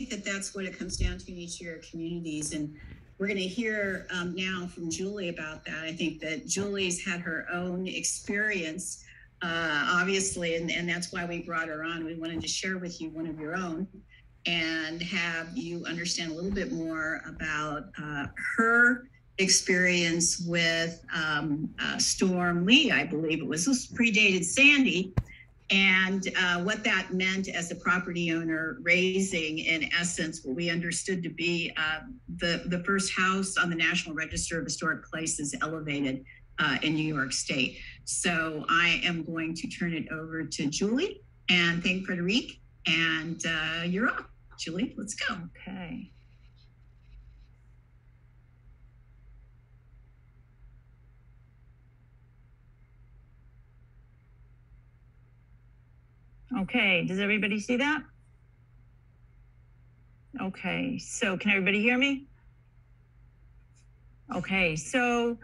think that that's what it comes down to in each of your communities. And we're going to hear now from Julie about that. I think that Julie's had her own experience, obviously, and that's why we brought her on. We wanted to share with you one of your own and have you understand a little bit more about her experience with Storm Lee, I believe it was. This predated Sandy, and what that meant as a property owner, raising, in essence, what we understood to be the first house on the National Register of Historic Places elevated in New York State. So I am going to turn it over to Julie and thank Frederique, and you're up. Julie, let's go. Okay. Okay, does everybody see that? Okay, so can everybody hear me? Okay, so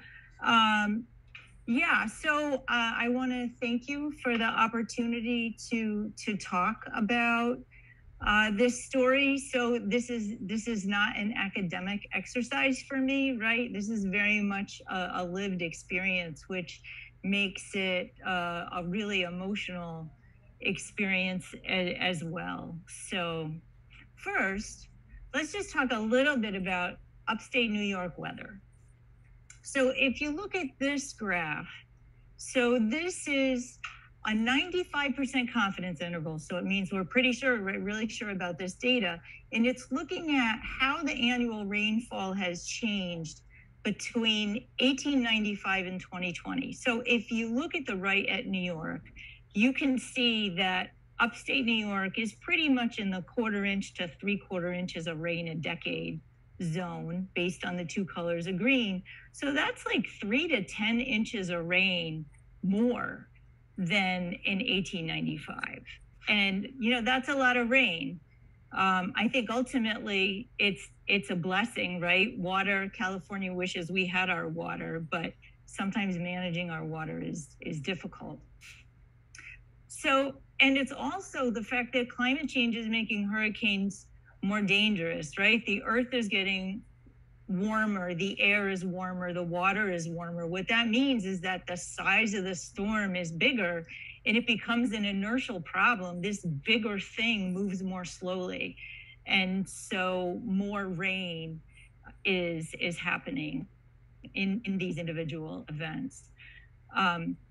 yeah, so I want to thank you for the opportunity to talk about this story. So this is not an academic exercise for me, right? This is very much a lived experience, which makes it a really emotional experience as well. So first, let's just talk a little bit about upstate New York weather. So if you look at this graph, so this is a 95% confidence interval. So it means we're pretty sure, we're really sure about this data. And it's looking at how the annual rainfall has changed between 1895 and 2020. So if you look at the right at New York, you can see that upstate New York is pretty much in the 1/4 inch to 3/4 inches of rain a decade zone based on the two colors of green. So that's like 3 to 10 inches of rain more than in 1895. And, you know, that's a lot of rain. I think ultimately it's a blessing, right? Water, California wishes we had our water, but sometimes managing our water is difficult. So, and it's also the fact that climate change is making hurricanes more dangerous, right? The earth is getting warmer, the air is warmer, the water is warmer. What that means is that the size of the storm is bigger and it becomes an inertial problem. This bigger thing moves more slowly. And so more rain is happening in these individual events.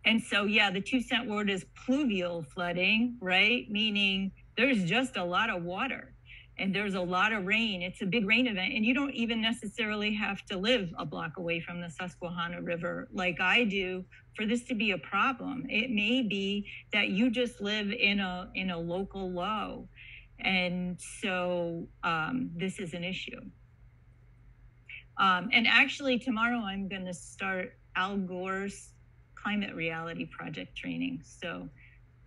And so, yeah, the 2-cent word is pluvial flooding, right? Meaning there's just a lot of water and there's a lot of rain. It's a big rain event. And you don't even necessarily have to live a block away from the Susquehanna River like I do for this to be a problem. It may be that you just live in a local low. And so this is an issue. And actually tomorrow I'm going to start Al Gore's Climate Reality Project training. So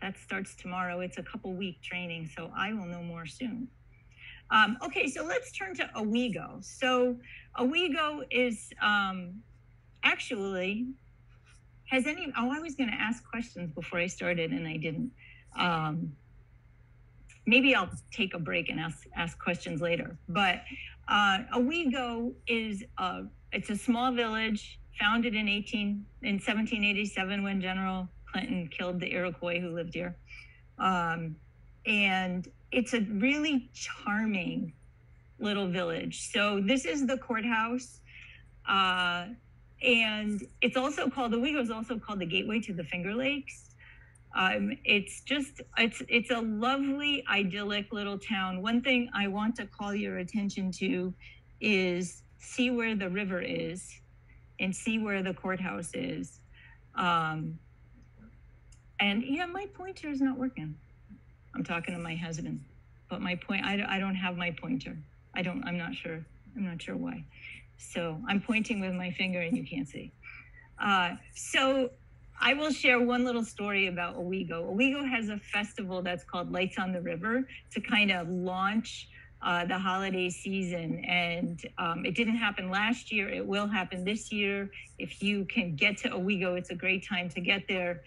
that starts tomorrow. It's a couple-week training, so I will know more soon. Okay, so let's turn to Owego. So Owego is actually, has any, oh, I was gonna ask questions before I started and I didn't. Maybe I'll take a break and ask questions later. But Owego is, it's a small village founded in 1787 when General Clinton killed the Iroquois who lived here. And it's a really charming little village. So this is the courthouse. And it's also called, Owego is also called the gateway to the Finger Lakes. It's just, it's a lovely, idyllic little town. One thing I want to call your attention to is see where the river is and see where the courthouse is. And yeah, my pointer is not working. I'm talking to my husband, but my I don't have my pointer. I'm not sure why. So I'm pointing with my finger and you can't see. So I will share one little story about Owego. Owego has a festival that's called Lights on the River to kind of launch the holiday season. And it didn't happen last year. It will happen this year. If you can get to Owego, it's a great time to get there.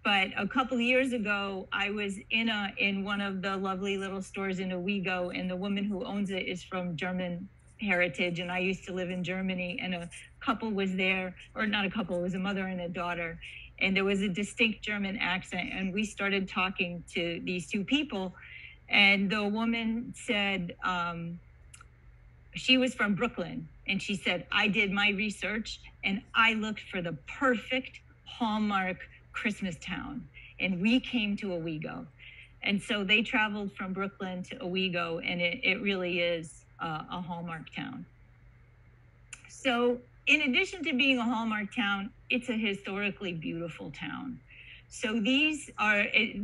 But a couple of years ago, I was in one of the lovely little stores in Owego, and the woman who owns it is from German heritage, and I used to live in Germany, and a couple was there, or not a couple, it was a mother and a daughter, and there was a distinct German accent, and we started talking to these two people, and the woman said, she was from Brooklyn, and she said, I did my research and I looked for the perfect Hallmark Christmas town, and we came to Owego. And so they traveled from Brooklyn to Owego, and it really is a Hallmark town. So in addition to being a Hallmark town, it's a historically beautiful town. So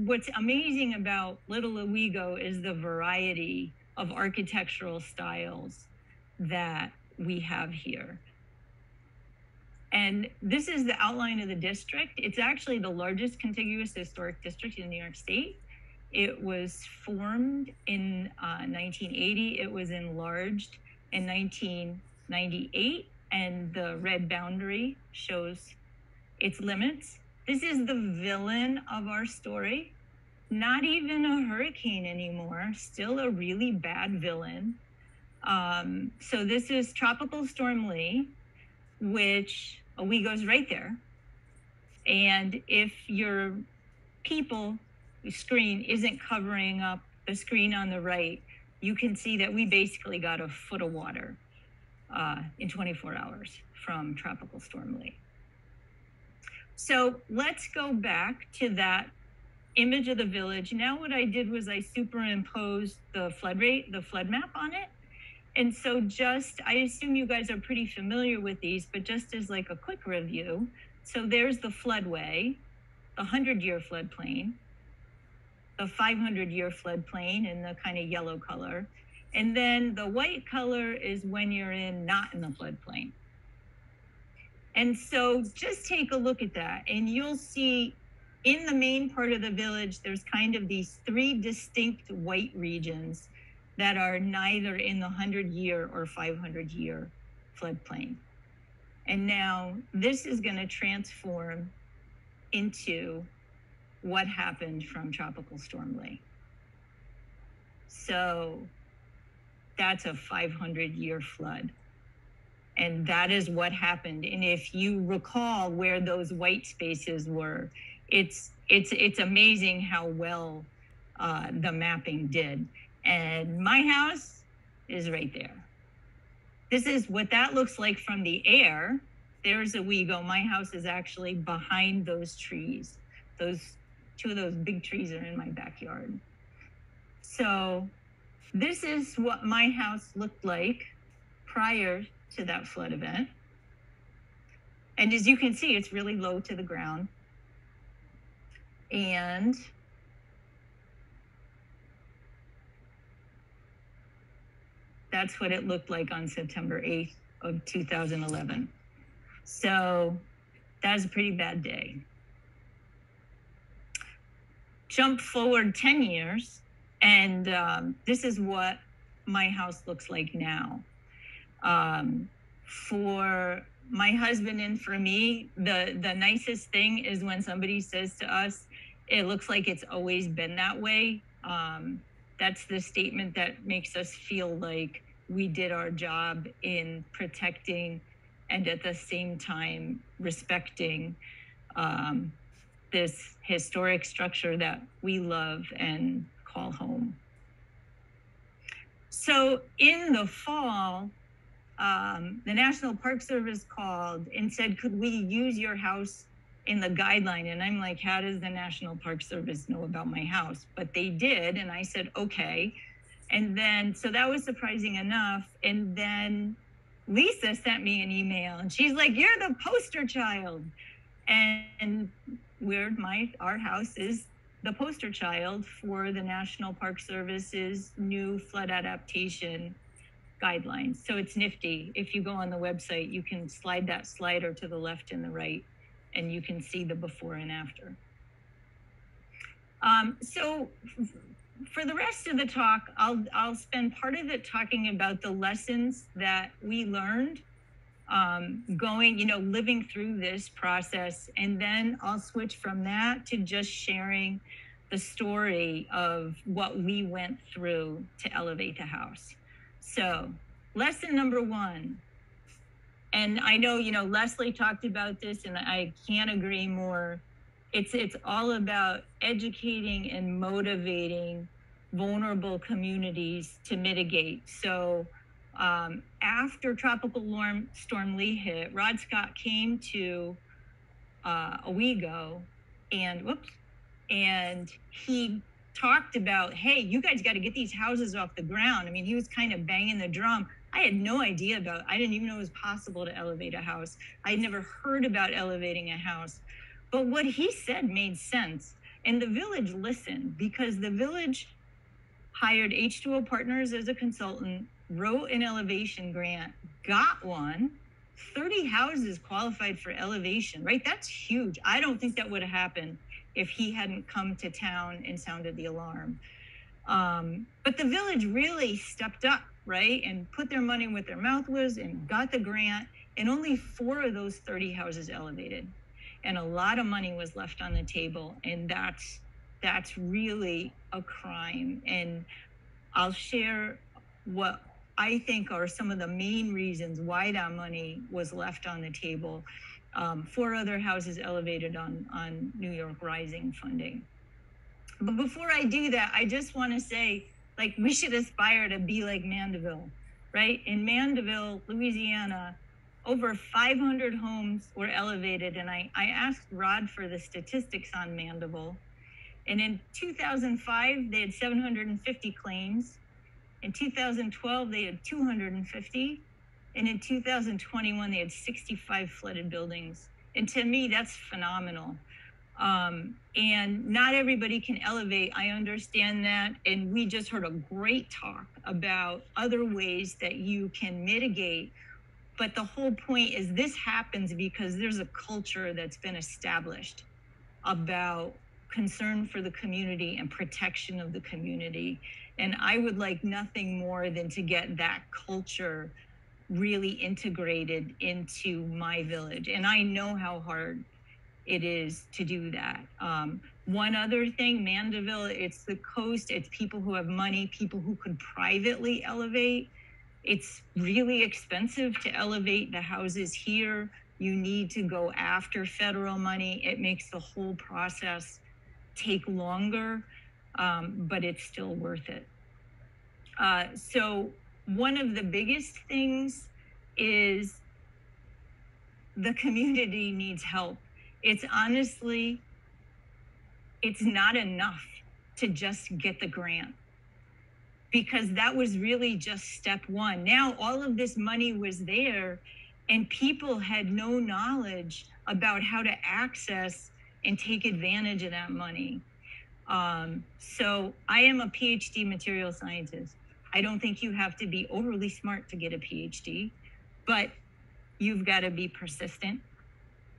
what's amazing about Little Owego is the variety of architectural styles that we have here. And this is the outline of the district. It's actually the largest contiguous historic district in New York State. It was formed in 1980. It was enlarged in 1998, and the red boundary shows its limits. This is the villain of our story. Not even a hurricane anymore, still a really bad villain. So this is Tropical Storm Lee, which Owego's right there. And if your people screen isn't covering up the screen on the right, you can see that we basically got a foot of water in 24 hours from Tropical Storm Lee. So let's go back to that image of the village. Now what I did was I superimposed the flood rate, the flood map on it. And so I assume you guys are pretty familiar with these, but just as like a quick review. So there's the floodway, the 100-year floodplain, the 500-year floodplain in the kind of yellow color. And then the white color is when you're not in the floodplain. And so just take a look at that, and you'll see in the main part of the village, there's kind of these three distinct white regions that are neither in the 100-year or 500-year floodplain. And now this is going to transform into what happened from Tropical Storm Lee. So that's a 500-year flood. And that is what happened. And if you recall where those white spaces were, it's amazing how well the mapping did. And my house is right there. This is what that looks like from the air. There's Owego. My house is actually behind those trees. Two of those big trees are in my backyard. So this is what my house looked like prior to that flood event. And as you can see, it's really low to the ground. And that's what it looked like on September 8th of 2011. So that was a pretty bad day. Jump forward 10 years, and this is what my house looks like now. For my husband and for me, the nicest thing is when somebody says to us, it looks like it's always been that way. That's the statement that makes us feel like we did our job in protecting and at the same time respecting this historic structure that we love and call home. So in the fall, the National Park Service called and said, could we use your house in the guideline? And I'm like, how does the National Park Service know about my house? But they did. And I said, okay. And then, so that was surprising enough. And then Lisa sent me an email and she's like, you're the poster child. And our house is the poster child for the National Park Service's new flood adaptation guidelines. So it's nifty. If you go on the website, you can slide that slider to the left and the right, and you can see the before and after. So for the rest of the talk, I'll spend part of it talking about the lessons that we learned going, living through this process. And then I'll switch from that to just sharing the story of what we went through to elevate the house. So lesson number one, and I know, Leslie talked about this and I can't agree more. It's all about educating and motivating vulnerable communities to mitigate. So after Tropical Storm Lee hit, Rod Scott came to Owego and he talked about, hey, you guys got to get these houses off the ground. I mean, he was kind of banging the drum. I had no idea I didn't even know it was possible to elevate a house. I'd never heard about elevating a house. But what he said made sense. And the village listened, because the village hired H2O Partners as a consultant, wrote an elevation grant, got one, 30 houses qualified for elevation, right? That's huge. I don't think that would have happened if he hadn't come to town and sounded the alarm. But the village really stepped up, right? And put their money where their mouth was and got the grant. And only 4 of those 30 houses elevated. And a lot of money was left on the table. And that's really a crime. And I'll share what I think are some of the main reasons why that money was left on the table. 4 other houses elevated on New York Rising funding. But before I do that, I just want to say, we should aspire to be like Mandeville, right? In Mandeville, Louisiana, over 500 homes were elevated. And I asked Rod for the statistics on Mandeville. And in 2005, they had 750 claims. In 2012, they had 250. And in 2021, they had 65 flooded buildings. And to me, that's phenomenal. And not everybody can elevate. I understand that. And we just heard a great talk about other ways that you can mitigate. But the whole point is this happens because there's a culture that's been established about concern for the community and protection of the community. And I would like nothing more than to get that culture really integrated into my village. And I know how hard it is to do that. One other thing, Mandeville, it's the coast, it's people who have money, people who could privately elevate. It's really expensive to elevate the houses here. You need to go after federal money. It makes the whole process take longer, but it's still worth it. So one of the biggest things is the community needs help. It's honestly, it's not enough to just get the grant, because that was really just step one. Now all of this money was there and people had no knowledge about how to access and take advantage of that money. So I am a PhD material scientist. I don't think you have to be overly smart to get a PhD, but you've got to be persistent.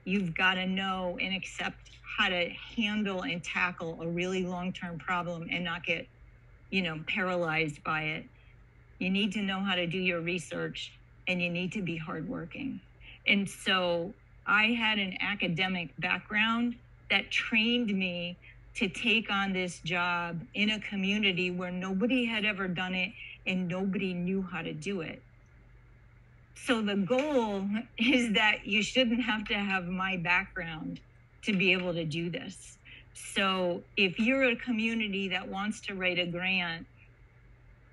You've got to know and accept how to handle and tackle a really long-term problem and not get, paralyzed by it. You need to know how to do your research, and you need to be hardworking. And so I had an academic background that trained me to take on this job in a community where nobody had ever done it and nobody knew how to do it. So the goal is that you shouldn't have to have my background to be able to do this. So if you're a community that wants to write a grant,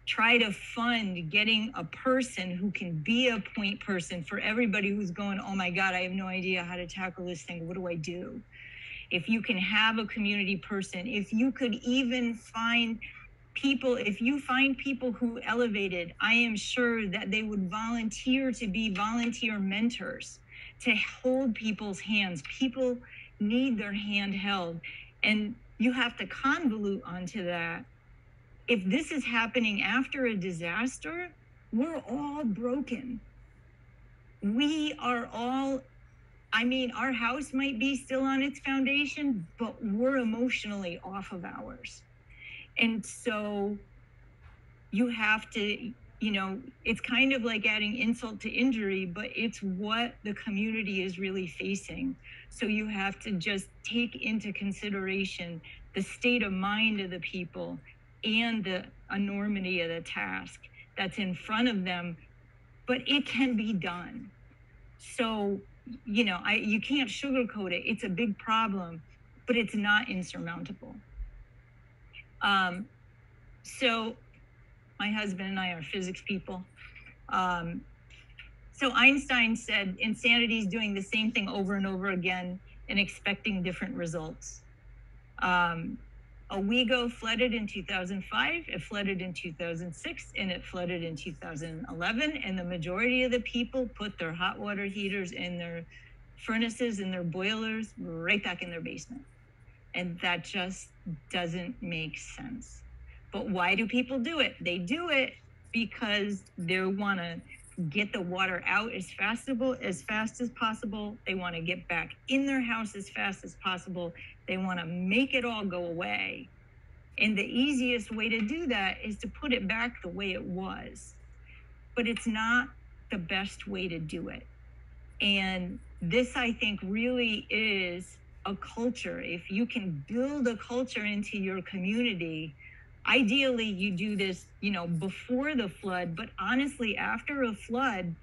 try to fund getting a person who can be a point person for everybody who's going, oh my God, I have no idea how to tackle this thing. What do I do? If you can have a community person, if you could even find people, if you find people who elevated, I am sure that they would volunteer to be volunteer mentors, to hold people's hands. People need their hand held. And you have to convolute onto that. If this is happening after a disaster, we're all broken. We are all, our house might be still on its foundation, but we're emotionally off of ours. And so you have to you know, it's kind of like adding insult to injury, but it's what the community is really facing. So you have to just take into consideration the state of mind of the people and the enormity of the task that's in front of them, but it can be done. So, you know, you can't sugarcoat it. It's a big problem, but it's not insurmountable. So my husband and I are physics people. So Einstein said, insanity is doing the same thing over and over again and expecting different results. Owego flooded in 2005, it flooded in 2006, and it flooded in 2011. And the majority of the people put their hot water heaters in their furnaces and their boilers right back in their basement. And that just doesn't make sense. But why do people do it? They do it because they want to get the water out as fast as possible. They want to get back in their house as fast as possible. They want to make it all go away. And the easiest way to do that is to put it back the way it was. But it's not the best way to do it. And this, I think, really is a culture. If you can build a culture into your community, ideally you do this, you know, before the flood, but honestly, after a flood,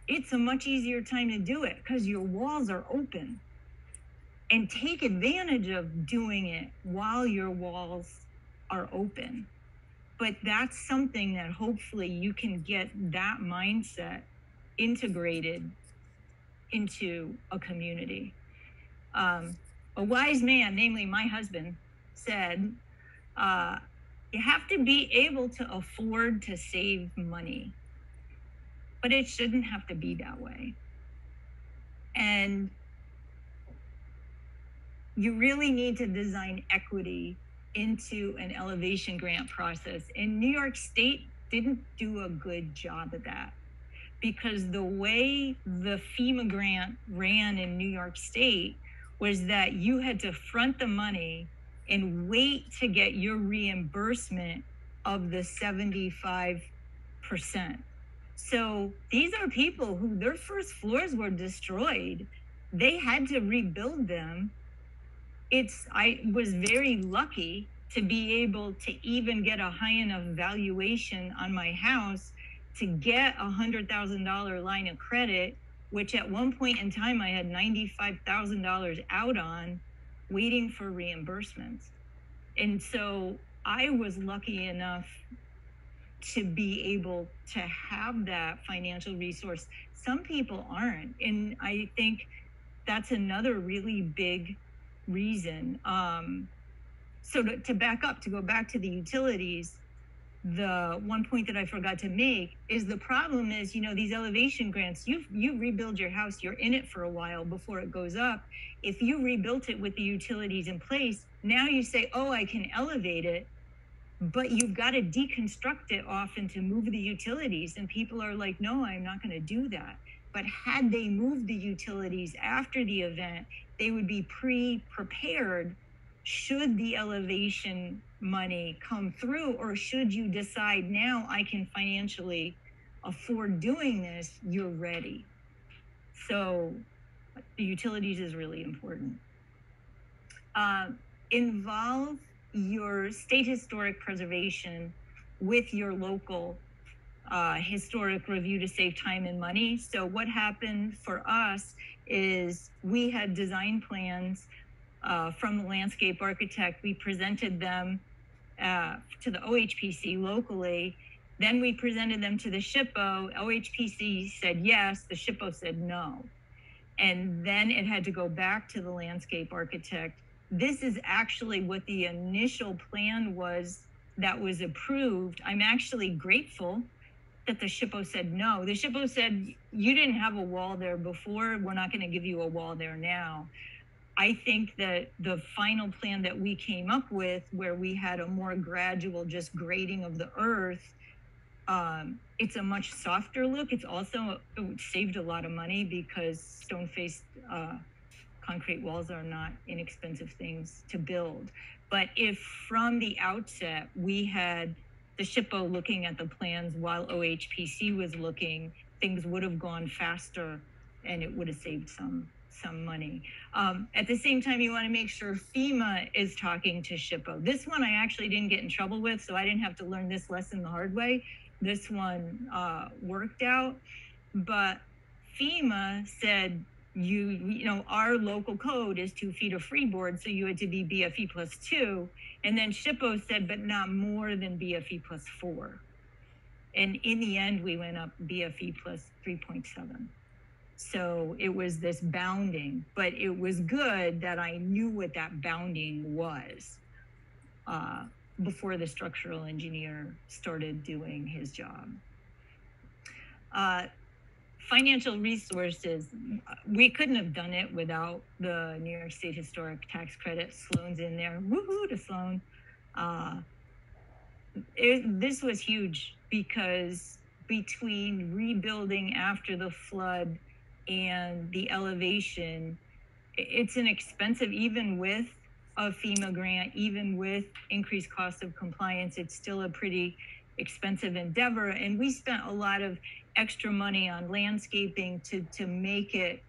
it's a much easier time to do it because your walls are open. And take advantage of doing it while your walls are open. But that's something that hopefully you can get that mindset integrated into a community. A wise man, namely my husband, said, you have to be able to afford to save money, but it shouldn't have to be that way. And you really need to design equity into an elevation grant process. And New York State didn't do a good job of that, because the way the FEMA grant ran in New York State was that you had to front the money and wait to get your reimbursement of the 75%. So these are people who their first floors were destroyed. They had to rebuild them. I was very lucky to be able to even get a high enough valuation on my house to get a $100,000 line of credit, which at one point in time I had $95,000 out on, waiting for reimbursements. And so I was lucky enough to be able to have that financial resource. Some people aren't. And I think that's another really big reason. So to back up, to go back to the utilities, the one point that I forgot to make is the problem is, you know, these elevation grants, you rebuild your house, you're in it for a while before it goes up. If you rebuilt it with the utilities in place, now you say, oh, I can elevate it, but you've got to deconstruct it often to move the utilities. And people are like, no, I'm not going to do that. But had they moved the utilities after the event, they would be pre-prepared should the elevation money come through, or should you decide now I can financially afford doing this, you're ready. So the utilities is really important. Involve your state historic preservation with your local historic review to save time and money. So what happened for us is we had design plans from the landscape architect. We presented them to the OHPC locally. Then we presented them to the SHPO. OHPC said yes, the SHPO said no. And then it had to go back to the landscape architect. This is actually what the initial plan was that was approved. I'm actually grateful that the SHPO said no. The SHPO said, you didn't have a wall there before, we're not going to give you a wall there now. I think that the final plan that we came up with, where we had a more gradual just grading of the earth, it's a much softer look. It's also it saved a lot of money because stone-faced concrete walls are not inexpensive things to build. But if from the outset we had the SHPO looking at the plans while OHPC was looking, things would have gone faster and it would have saved some money. At the same time, you want to make sure FEMA is talking to SHPO. This one I actually didn't get in trouble with, so I didn't have to learn this lesson the hard way. This one worked out, but FEMA said, you know, our local code is 2 feet of freeboard, so you had to be BFE plus 2. And then SHPO said, but not more than BFE plus 4. And in the end, we went up BFE plus 3.7. So it was this bounding, but it was good that I knew what that bounding was before the structural engineer started doing his job. Financial resources, we couldn't have done it without the New York State Historic Tax Credit. Sloan's in there, woohoo to Sloan. This was huge because between rebuilding after the flood and the elevation, it's an expensive, even with a FEMA grant, even with increased cost of compliance, it's still a pretty expensive endeavor. And we spent a lot of extra money on landscaping to make it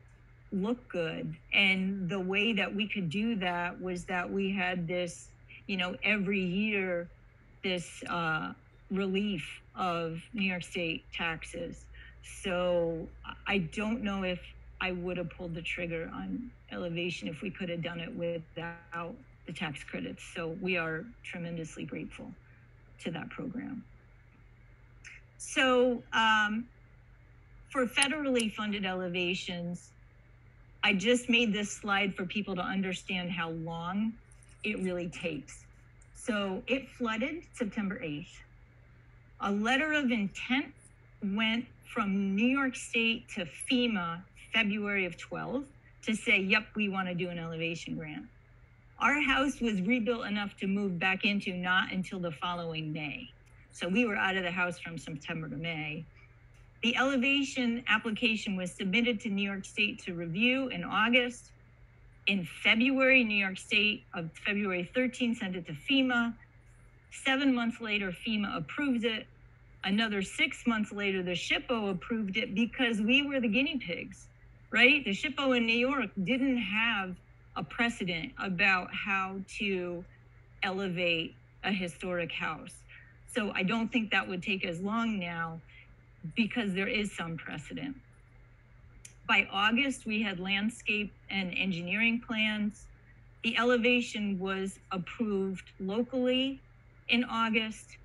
look good. And the way that we could do that was that we had this, you know, every year, this relief of New York State taxes. So I don't know if I would have pulled the trigger on elevation if we could have done it without the tax credits. So we are tremendously grateful to that program. So for federally funded elevations, I just made this slide for people to understand how long it really takes. So it flooded September 8th. A letter of intent went from New York State to FEMA February of 12 to say, yep, we want to do an elevation grant. Our house was rebuilt enough to move back into not until the following May. So we were out of the house from September to May. The elevation application was submitted to New York State to review in August. In February, New York State, February 13, sent it to FEMA. 7 months later, FEMA approved it. Another 6 months later, the SHPO approved it because we were the guinea pigs, right? The SHPO in New York didn't have a precedent about how to elevate a historic house. So I don't think that would take as long now because there is some precedent. By August, we had landscape and engineering plans. The elevation was approved locally in August.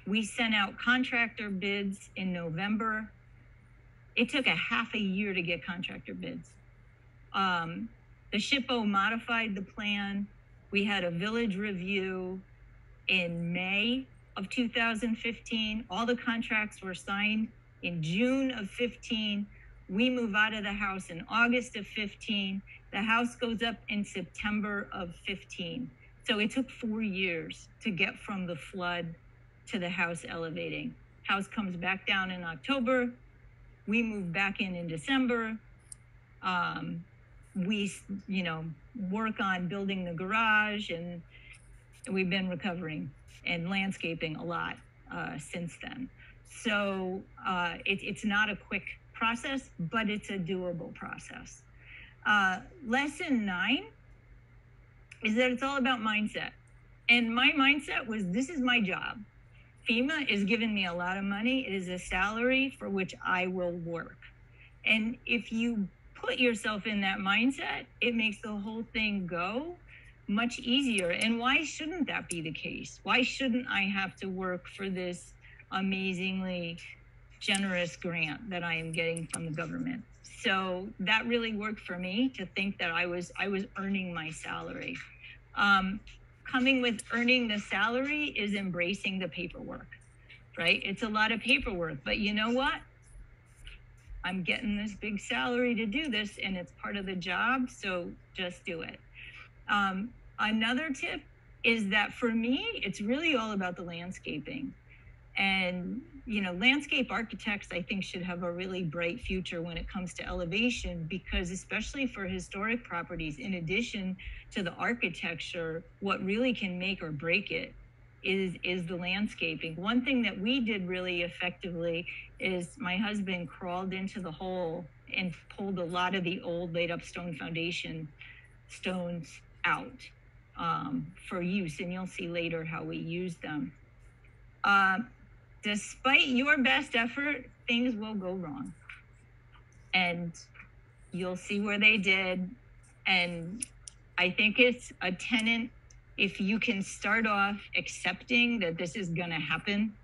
We sent out contractor bids in November. It took a half a year to get contractor bids. The SHPO modified the plan. We had a village review in May of 2015. All the contracts were signed in June of 15. We move out of the house in August of 15. The house goes up in September of 15. So it took 4 years to get from the flood to the house elevating. House comes back down in October. We move back in December. We, you know, work on building the garage, and we've been recovering and landscaping a lot since then. So it's not a quick process, but it's a doable process. Lesson 9 is that it's all about mindset. And my mindset was, this is my job. FEMA is giving me a lot of money. It is a salary for which I will work. And if you put yourself in that mindset, it makes the whole thing go much easier. And why shouldn't that be the case? Why shouldn't I have to work for this amazingly generous grant that I am getting from the government? So that really worked for me, to think that I was earning my salary. Coming with earning the salary is embracing the paperwork, right? It's a lot of paperwork, but you know what? I'm getting this big salary to do this, and it's part of the job, so just do it. Another tip is that for me, it's really all about the landscaping. And, you know, landscape architects, I think, should have a really bright future when it comes to elevation, because especially for historic properties, in addition to the architecture, what really can make or break it is the landscaping. One thing that we did really effectively is my husband crawled into the hole and pulled a lot of the old laid up stone foundation stones out for use, and you'll see later how we use them. Despite your best effort, things will go wrong, and you'll see where they did. And I think it's a tenet, if you can start off accepting that this is going to happen,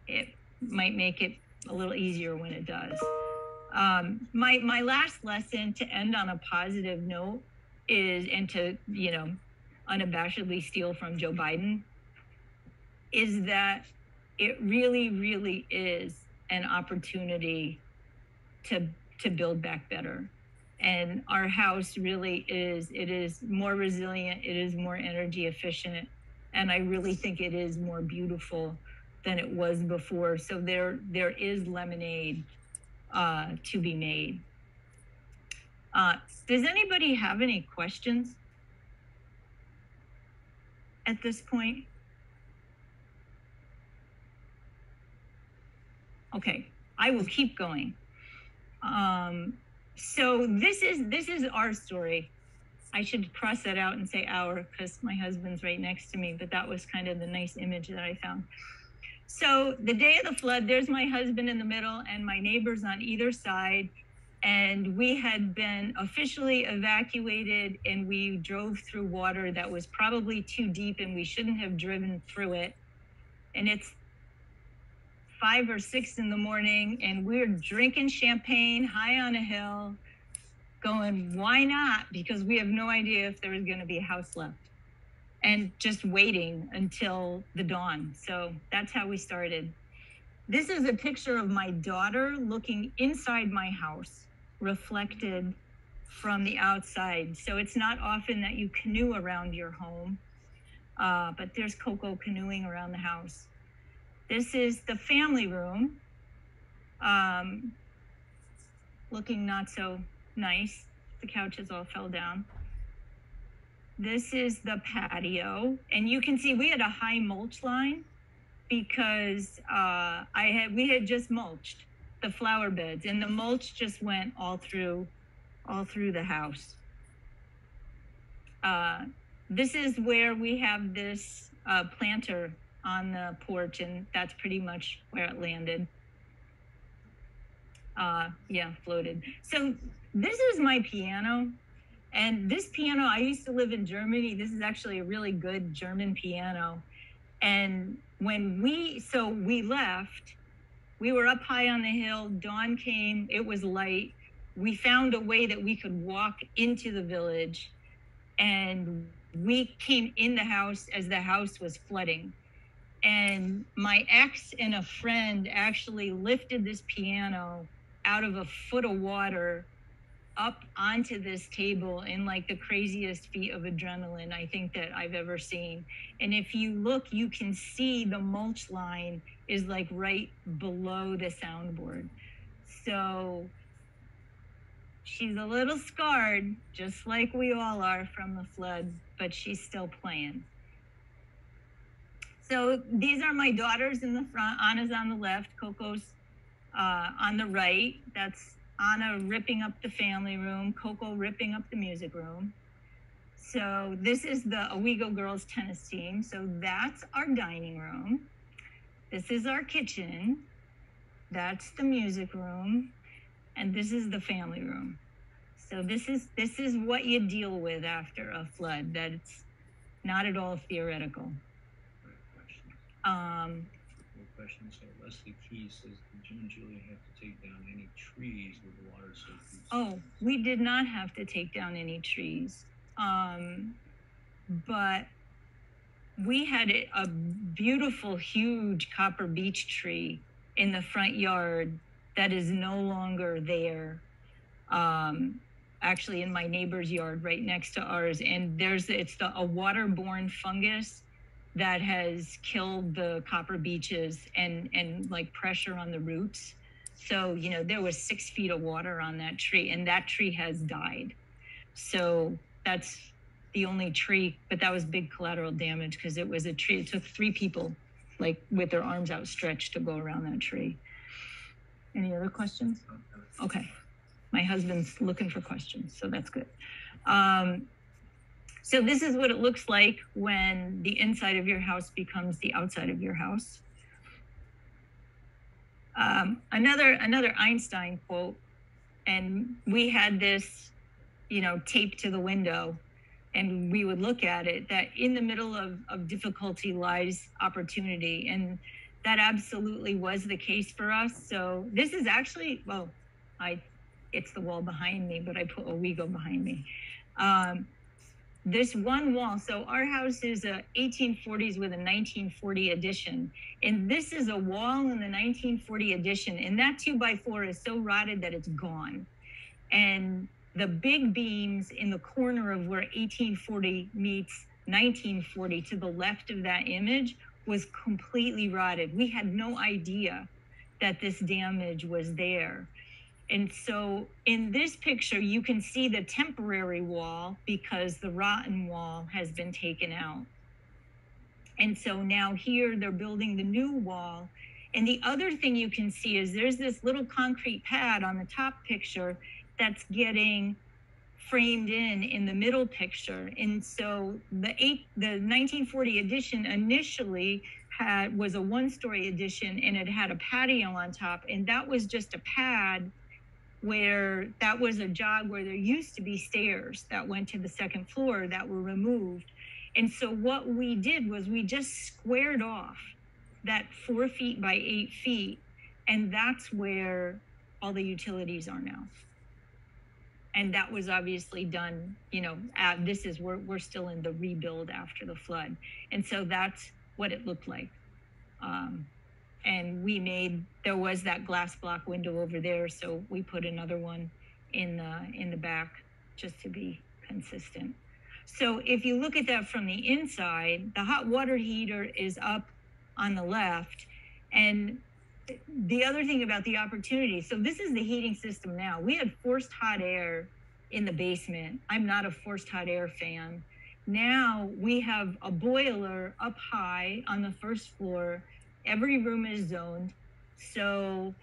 it might make it a little easier when it does. My last lesson, to end on a positive note, is, and to, you know, unabashedly steal from Joe Biden, is that it really, really is an opportunity to build back better. And our house really is, it is more resilient, it is more energy efficient, and I really think it is more beautiful than it was before. So there is lemonade to be made. Does anybody have any questions at this point? Okay, I will keep going. So this is our story. I should cross that out and say our, because my husband's right next to me, but that was kind of the nice image that I found. So the day of the flood, there's my husband in the middle and my neighbors on either side. And we had been officially evacuated, and we drove through water that was probably too deep and we shouldn't have driven through it. And it's 5 or 6 in the morning, and we're drinking champagne high on a hill, going, why not? Because we have no idea if there was going to be a house left, and just waiting until the dawn. So that's how we started. This is a picture of my daughter looking inside my house, reflected from the outside. So it's not often that you canoe around your home, but there's Coco canoeing around the house. This is the family room, looking not so nice. The couches all fell down. This is the patio, and you can see we had a high mulch line because we had just mulched the flower beds, and the mulch just went all through the house. This is where we have this planter on the porch, and that's pretty much where it landed. Yeah, floated. So this is my piano, and this piano, I used to live in Germany. This is actually a really good German piano. And when we left, we were up high on the hill, dawn came, it was light. We found a way that we could walk into the village, and we came in the house as the house was flooding. And my ex and a friend actually lifted this piano out of a foot of water up onto this table in like the craziest feat of adrenaline I think that I've ever seen. And if you look, you can see the mulch line is like right below the soundboard. So she's a little scarred, just like we all are from the flood, but she's still playing. So these are my daughters in the front. Anna's on the left, Coco's on the right. That's Anna ripping up the family room, Coco ripping up the music room. So this is the Owego girls tennis team. So that's our dining room. This is our kitchen. That's the music room. And this is the family room. So this is what you deal with after a flood. That it's not at all theoretical. Question. So Leslie Key says, did Jim and Julia have to take down any trees with the water so deep? Oh, we did not have to take down any trees. But we had a beautiful, huge copper beech tree in the front yard that is no longer there. Actually in my neighbor's yard right next to ours. And it's a waterborne fungus that has killed the copper beeches and like pressure on the roots. So, you know, there was 6 feet of water on that tree, and that tree has died. So that's the only tree, but that was big collateral damage because it was a tree. It took 3 people like with their arms outstretched to go around that tree. Any other questions? Okay. My husband's looking for questions, so that's good. So this is what it looks like when the inside of your house becomes the outside of your house. Another Einstein quote, and we had this, taped to the window, and we would look at it, that in the middle of difficulty lies opportunity. And that absolutely was the case for us. So this is actually, it's the wall behind me, but I put Owego behind me. This one wall, so our house is a 1840s with a 1940 addition. And this is a wall in the 1940 addition. And that 2x4 is so rotted that it's gone. And the big beams in the corner of where 1840 meets 1940 to the left of that image was completely rotted. We had no idea that this damage was there. And so in this picture, you can see the temporary wall because the rotten wall has been taken out. And so now here they're building the new wall. And the other thing you can see is there's this little concrete pad on the top picture that's getting framed in the middle picture. And so the 1940 addition initially was a 1-story addition, and it had a patio on top. And that was just a pad where that was a jog where there used to be stairs that went to the 2nd floor that were removed. And so what we did was we just squared off that 4 feet by 8 feet. And that's where all the utilities are now. And that was obviously done, we're still in the rebuild after the flood. And so that's what it looked like. And there was that glass block window over there. So we put another one in the back just to be consistent. So if you look at that from the inside, the hot water heater is up on the left. And the other thing about the opportunity, so this is the heating system now. We had forced hot air in the basement. I'm not a forced hot air fan. Now we have a boiler up high on the 1st floor. Every room is zoned. So,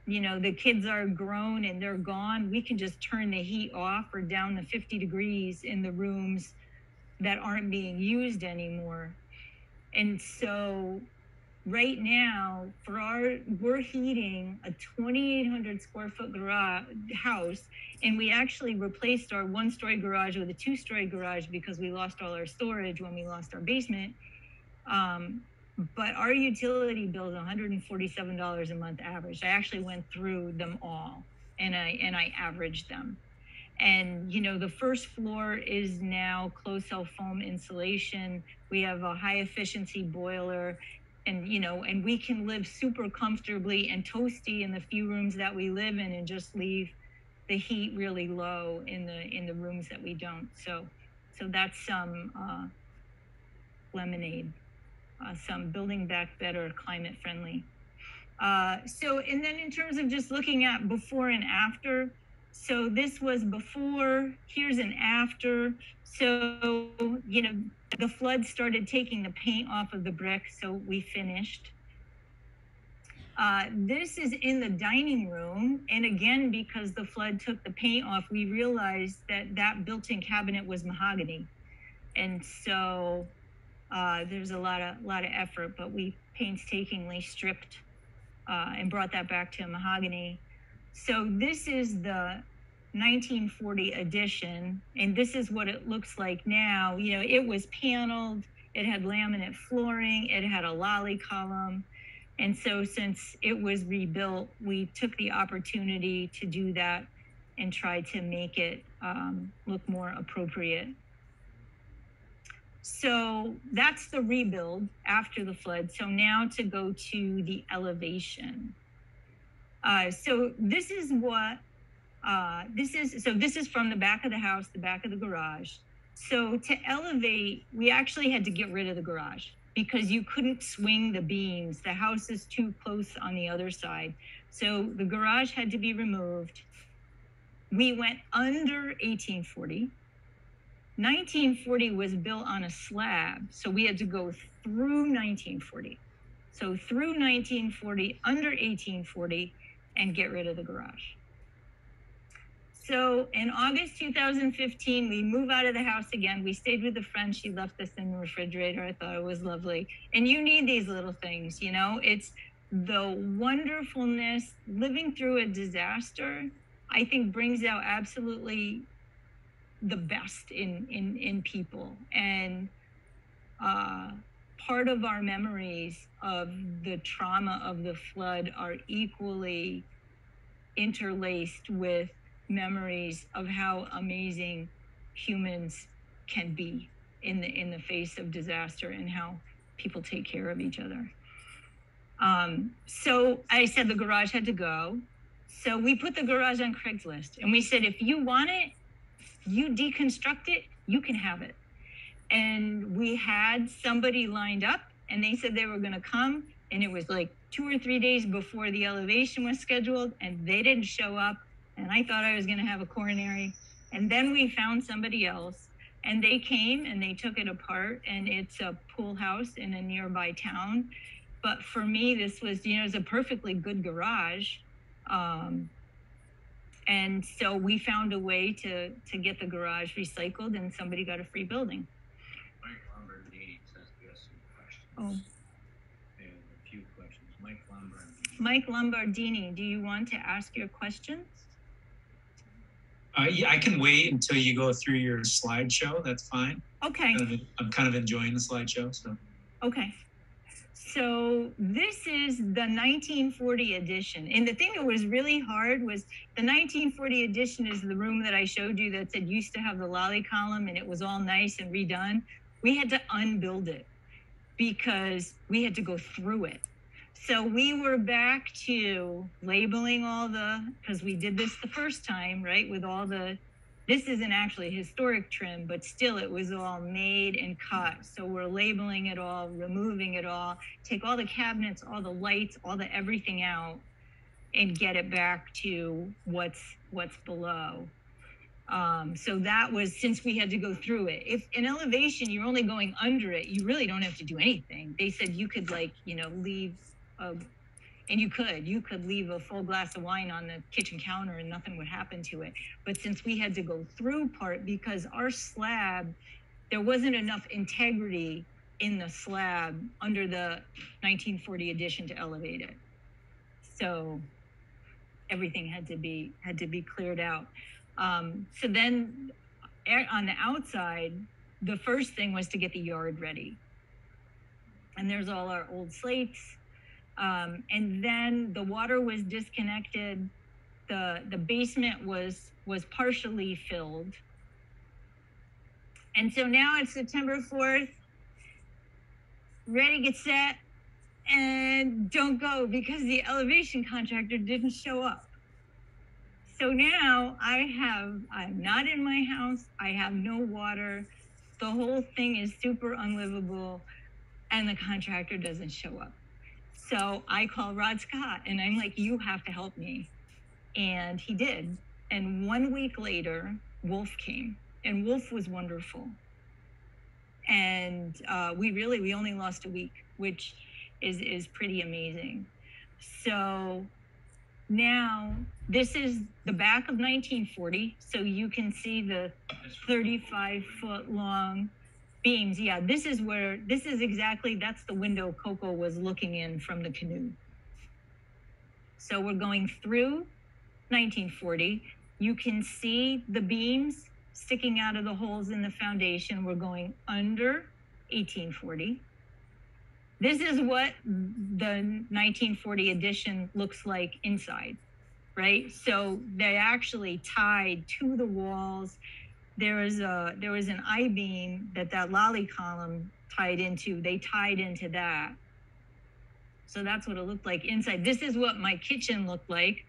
the kids are grown and they're gone. We can just turn the heat off or down to 50 degrees in the rooms that aren't being used anymore. And so right now, we're heating a 2,800 square foot garage house, and we actually replaced our 1-story garage with a 2-story garage because we lost all our storage when we lost our basement. But our utility bill is $147 a month average. I actually went through them all, and I averaged them. And, the 1st floor is now closed cell foam insulation. We have a high efficiency boiler. And, and we can live super comfortably and toasty in the few rooms that we live in and just leave the heat really low in the rooms that we don't. So that's some lemonade, some building back better, climate friendly. And then in terms of just looking at before and after, so this was before, here's an after. So, the flood started taking the paint off of the brick, so we finished. This is in the dining room. And again, because the flood took the paint off, we realized that built-in cabinet was mahogany. And so there's a lot of effort, but we painstakingly stripped and brought that back to mahogany. So this is the 1940 addition, and this is what it looks like now. It was paneled, it had laminate flooring, it had a lolly column. And so since it was rebuilt, we took the opportunity to do that and try to make it look more appropriate. So that's the rebuild after the flood. So now to go to the elevation. So this is what this is from the back of the house, the back of the garage. So to elevate, we actually had to get rid of the garage because you couldn't swing the beams. The house is too close on the other side. So the garage had to be removed. We went under 1840. 1940 was built on a slab, so we had to go through 1940. So through 1940, under 1840, and get rid of the garage. So in August 2015, we move out of the house again. We stayed with a friend. She left us in the refrigerator. I thought it was lovely. And you need these little things, you know? It's the wonderfulness. Living through a disaster, I think, brings out absolutely the best in people. And part of our memories of the trauma of the flood are equally interlaced with memories of how amazing humans can be in the face of disaster and how people take care of each other. So I said the garage had to go. So we put the garage on Craigslist and we said, if you want it, you deconstruct it, you can have it. And we had somebody lined up and they said they were gonna come, and it was like 2 or 3 days before the elevation was scheduled, and they didn't show up. And I thought I was gonna have a coronary. And then we found somebody else, and they came and they took it apart, and it's a pool house in a nearby town. But for me, this was, you know, it's a perfectly good garage. And so we found a way to get the garage recycled, and somebody got a free building. Mike Lombardini says we have some questions. Oh. We have a few questions. Mike Lombardini, do you want to ask your questions? Yeah, I can wait until you go through your slideshow. That's fine. Okay. I'm kind of enjoying the slideshow, so. Okay. So this is the 1940 edition. And the thing that was really hard was the 1940 edition is the room that I showed you that said used to have the lolly column and it was all nice and redone. We had to unbuild it because we had to go through it. So we were back to labeling all because we did this the first time, right? With all this isn't actually historic trim, but still it was all made and cut. So we're labeling it all, removing it all, take all the cabinets, all the lights, all the everything out, and get it back to what's below. So that was, since we had to go through it. If in elevation, you're only going under it, you really don't have to do anything. They said you could leave, and you could leave a full glass of wine on the kitchen counter and nothing would happen to it. But since we had to go through part, because our slab, there wasn't enough integrity in the slab under the 1940 addition to elevate it. So everything had to be cleared out. So then on the outside, the first thing was to get the yard ready. And there's all our old slates. And then the water was disconnected. The basement was partially filled. And so now it's September 4th, ready, get set, and don't go because the elevation contractor didn't show up. So now I'm not in my house. I have no water. The whole thing is super unlivable and the contractor doesn't show up. So I call Rod Scott and I'm like, you have to help me. And he did. And 1 week later, Wolf came, and Wolf was wonderful. And we only lost a week, which is pretty amazing. So now this is the back of 1940. So you can see the 35-foot long beams. Yeah, that's the window Coco was looking in from the canoe. So we're going through 1940. You can see the beams sticking out of the holes in the foundation. We're going under 1840. This is what the 1940 addition looks like inside, right? So they actually tied to the walls. There was an I-beam that lolly column tied into. They tied into that. So that's what it looked like inside. This is what my kitchen looked like,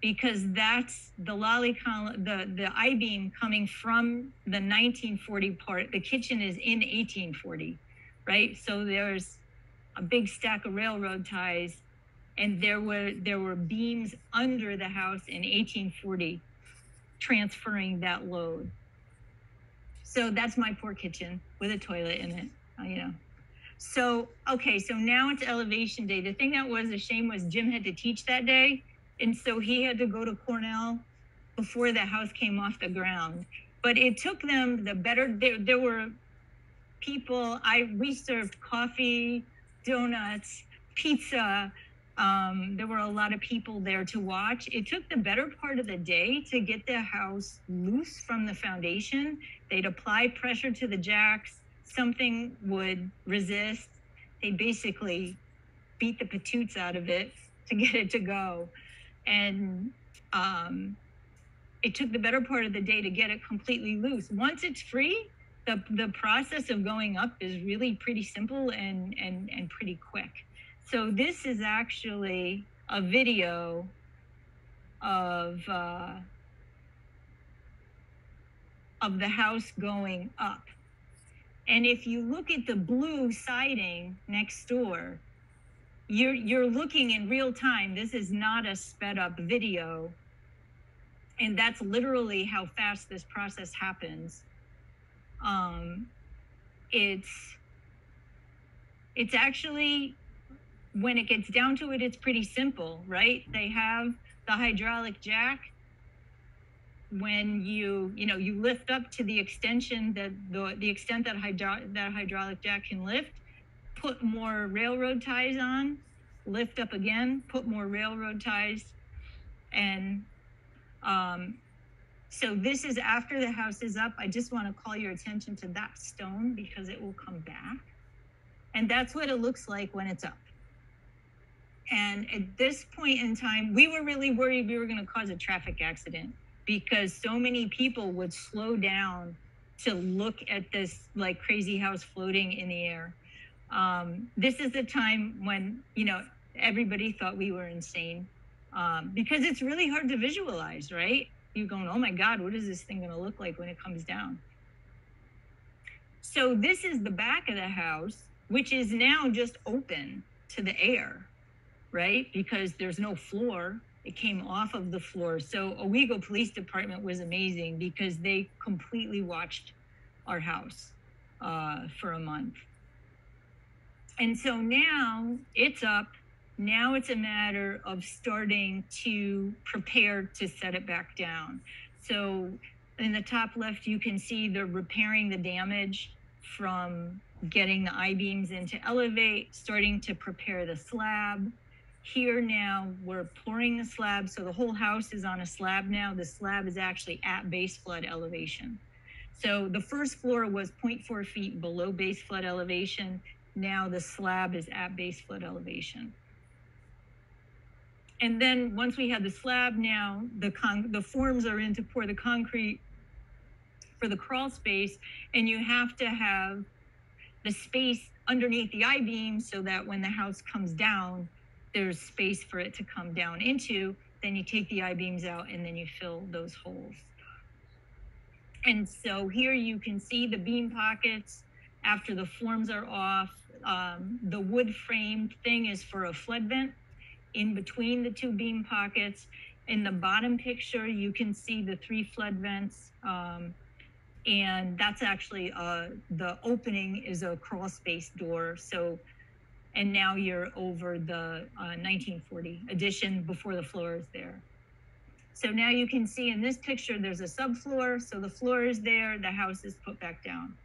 because that's the lolly column, the I-beam coming from the 1940 part. The kitchen is in 1840, right? So there's a big stack of railroad ties, and there were beams under the house in 1840 transferring that load. So that's my poor kitchen with a toilet in it, you know. So, okay, so now it's elevation day. The thing that was a shame was Jim had to teach that day. And so he had to go to Cornell before the house came off the ground. But it took them there were people, we served coffee, donuts, pizza. There were a lot of people there to watch. It took the better part of the day to get the house loose from the foundation. They'd apply pressure to the jacks. Something would resist. They basically beat the patoots out of it to get it to go. And it took the better part of the day to get it completely loose. Once it's free, the process of going up is really pretty simple and pretty quick. So this is actually a video of the house going up. And if you look at the blue siding next door, you're looking in real time. This is not a sped up video. And that's literally how fast this process happens. It's actually, when it gets down to it, it's pretty simple, right? They have the hydraulic jack. When you lift up to the extension that the extent that hydraulic jack can lift, put more railroad ties on, lift up again, put more railroad ties. And so this is after the house is up. I just want to call your attention to that stone because it will come back. And that's what it looks like when it's up. And at this point in time, we were really worried we were going to cause a traffic accident because so many people would slow down to look at this like crazy house floating in the air. This is the time when, everybody thought we were insane because it's really hard to visualize, right? You're going, oh my God, what is this thing going to look like when it comes down? So this is the back of the house, which is now just open to the air, right? Because there's no floor. It came off of the floor. So Owego Police Department was amazing because they completely watched our house for a month. And so now it's up. Now it's a matter of starting to prepare to set it back down. So in the top left, you can see they're repairing the damage from getting the I-beams in to elevate, starting to prepare the slab. Here now, we're pouring the slab. So the whole house is on a slab now. The slab is actually at base flood elevation. So the first floor was 0.4 feet below base flood elevation. Now the slab is at base flood elevation. And then once we have the slab now, the forms are in to pour the concrete for the crawl space. And you have to have the space underneath the I-beam so that when the house comes down, there's space for it to come down into. Then you take the I-beams out and then you fill those holes. And so here you can see the beam pockets after the forms are off. The wood framed thing is for a flood vent in between the two beam pockets. In the bottom picture, you can see the 3 flood vents. And that's actually, the opening is a crawl space door. So, and now you're over the 1940 addition before the floor is there. So now you can see in this picture, there's a subfloor. So the floor is there, the house is put back down.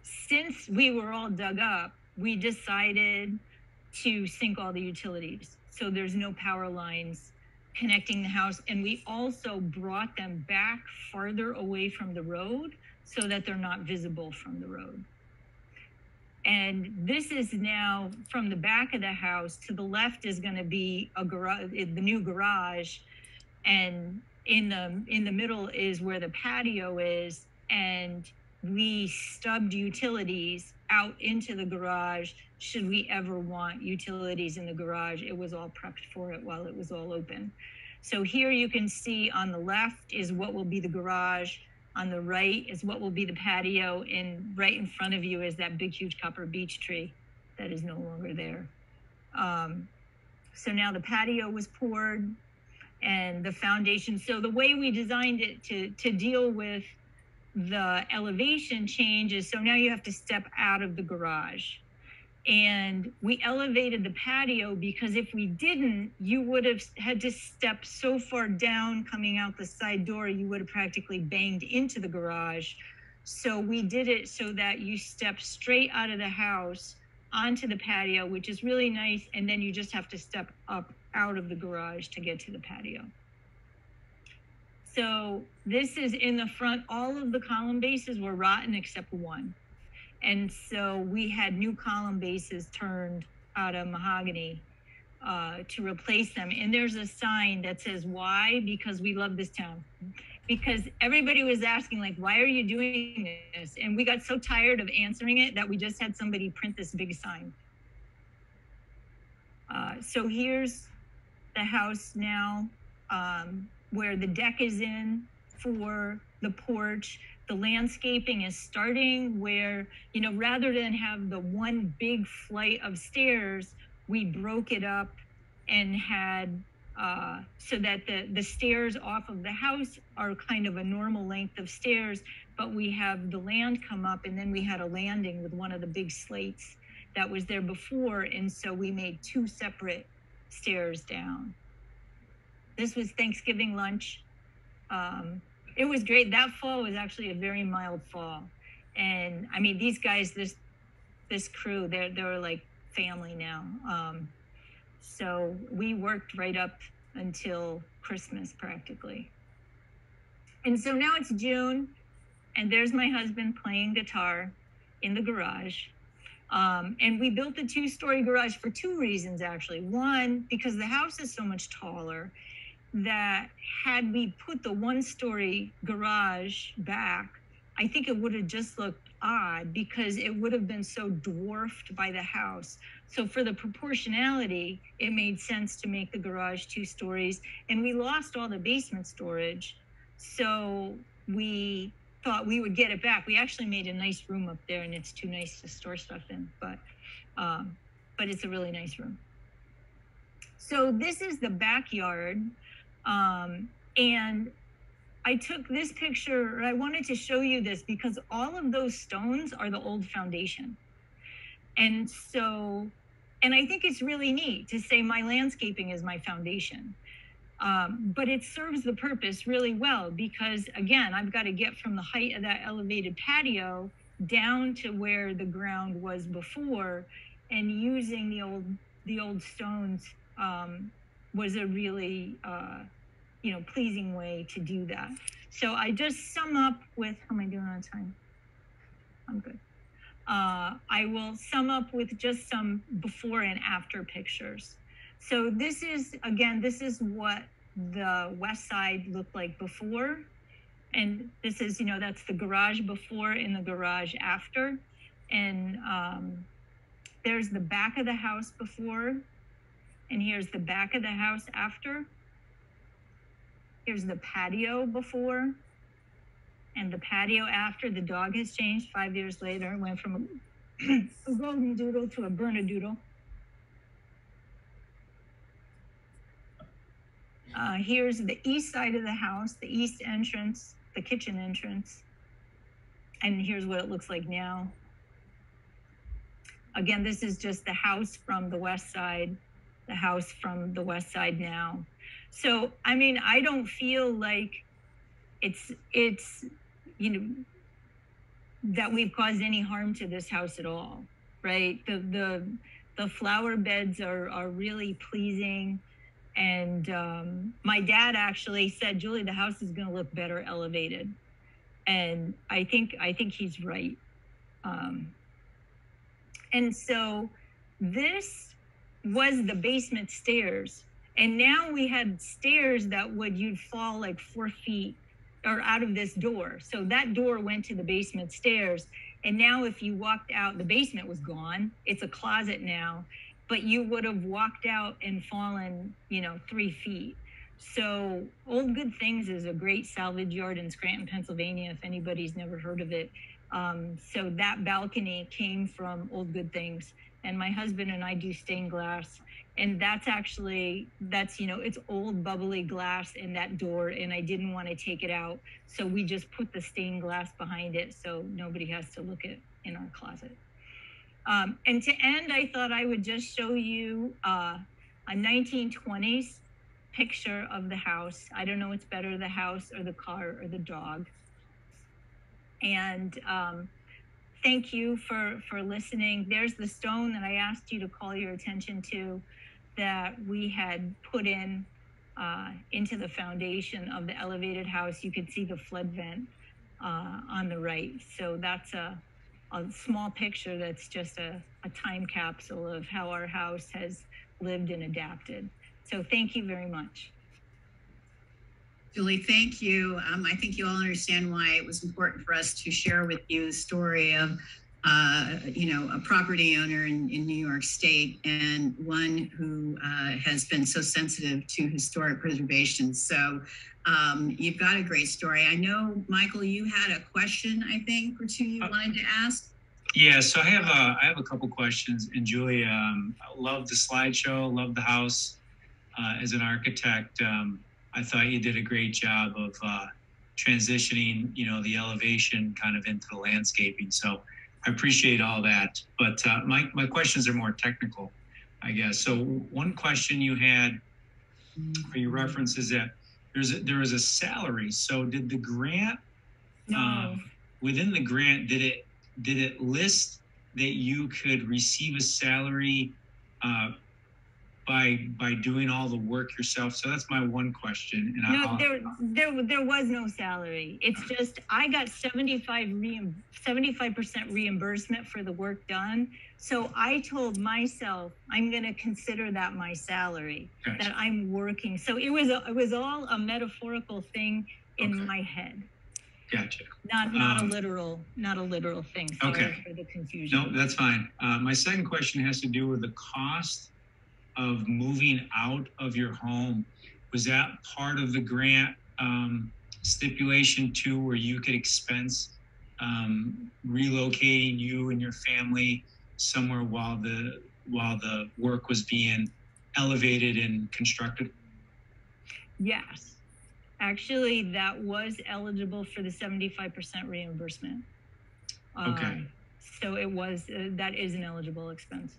Since we were all dug up, we decided to sink all the utilities. So there's no power lines connecting the house. And we also brought them back farther away from the road so that they're not visible from the road. And this is now from the back of the house. To the left is going to be a garage, the new garage. And in the middle is where the patio is. And we stubbed utilities out into the garage. Should we ever want utilities in the garage, it was all prepped for it while it was all open. So here you can see on the left is what will be the garage. On the right is what will be the patio. And right in front of you is that big, huge copper beech tree that is no longer there. So now the patio was poured. and the foundation. So the way we designed it to deal with the elevation changes, so now you have to step out of the garage. And we elevated the patio because if we didn't, you would have had to step so far down coming out the side door, you would have practically banged into the garage. So we did it so that you step straight out of the house onto the patio, which is really nice. And then you just have to step up out of the garage to get to the patio. So this is in the front. All of the column bases were rotten except one. And so we had new column bases turned out of mahogany to replace them. And there's a sign that says, why? Because we love this town. Because everybody was asking, like, why are you doing this? And we got so tired of answering it that we just had somebody print this big sign. So here's the house now, where the deck is in for the porch. The landscaping is starting where, you know, rather than have the one big flight of stairs, we broke it up and had, so that the stairs off of the house are kind of a normal length of stairs, but we have the land come up, and then we had a landing with one of the big slates that was there before. And so we made two separate stairs down. This was Thanksgiving lunch. It was great. That fall was actually a very mild fall. And I mean, these guys, this crew, they're like family now. So we worked right up until Christmas practically. And so now it's June, and there's my husband playing guitar in the garage. And we built the 2-story garage for 2 reasons, actually. One, because the house is so much taller that had we put the 1-story garage back, I think it would have just looked odd because it would have been so dwarfed by the house. So for the proportionality, it made sense to make the garage 2 stories. And we lost all the basement storage. So we thought we would get it back. We actually made a nice room up there, and it's too nice to store stuff in, but it's a really nice room. So this is the backyard. And I took this picture, I wanted to show you this because all of those stones are the old foundation. And so, and I think it's really neat to say my landscaping is my foundation. But it serves the purpose really well because, again, I've got to get from the height of that elevated patio down to where the ground was before, and using the old stones was a really pleasing way to do that. So I just sum up with, how am I doing on time? I'm good. I will sum up with just some before and after pictures. So this is, again, this is what the west side looked like before. And this is, that's the garage before and the garage after. And there's the back of the house before. And here's the back of the house after. Here's the patio before. And the patio after. The dog has changed 5 years later. It went from a golden doodle to a Bernedoodle. Here's the east side of the house, the east entrance, the kitchen entrance. And here's what it looks like now. Again, this is just the house from the west side, the house from the west side now. So, I mean, I don't feel like it's that we've caused any harm to this house at all, right? The flower beds are really pleasing. And my dad actually said, Julie, the house is going to look better elevated. And I think he's right. And so this was the basement stairs. And now we had stairs that you'd fall like 4 feet or out of this door. So that door went to the basement stairs. And now if you walked out, the basement was gone. It's a closet now. But you would have walked out and fallen, 3 feet. So Old Good Things is a great salvage yard in Scranton, Pennsylvania, if anybody's never heard of it. So that balcony came from Old Good Things. And my husband and I do stained glass. And that's it's old bubbly glass in that door, and I didn't want to take it out. So we just put the stained glass behind it so nobody has to look at in our closet. And to end, I thought I would just show you a 1920s picture of the house. I don't know what's better, the house or the car or the dog. And thank you for listening. There's the stone that I asked you to call your attention to that we had put in into the foundation of the elevated house. You could see the flood vent on the right. So that's a small picture that's just a time capsule of how our house has lived and adapted. So thank you very much. Julie, thank you. I think you all understand why it was important for us to share with you the story of a property owner in New York State, and one who has been so sensitive to historic preservation. So you've got a great story. I know, Michael, you had a question, I think, or two you wanted to ask. Yeah, so I have a couple questions. And Julie, I love the slideshow, love the house. As an architect, I thought you did a great job of transitioning, the elevation kind of into the landscaping. So I appreciate all that. But my questions are more technical, I guess. So one question you had for your reference is that there was a salary. So did the grant, within the grant, did it list that you could receive a salary by doing all the work yourself? So that's my one question. And there was no salary. It's just I got 75% reimbursement for the work done. So I told myself I'm going to consider that my salary, Gotcha. That I'm working. So it was all a metaphorical thing in my head. Gotcha. Not a literal thing. Sorry for the confusion. No, that's fine. My second question has to do with the cost of moving out of your home. Was that part of the grant stipulation too, where you could expense relocating you and your family somewhere while the work was being elevated and constructed? Yes, actually, that was eligible for the 75% reimbursement. Okay. So it was that is an eligible expense.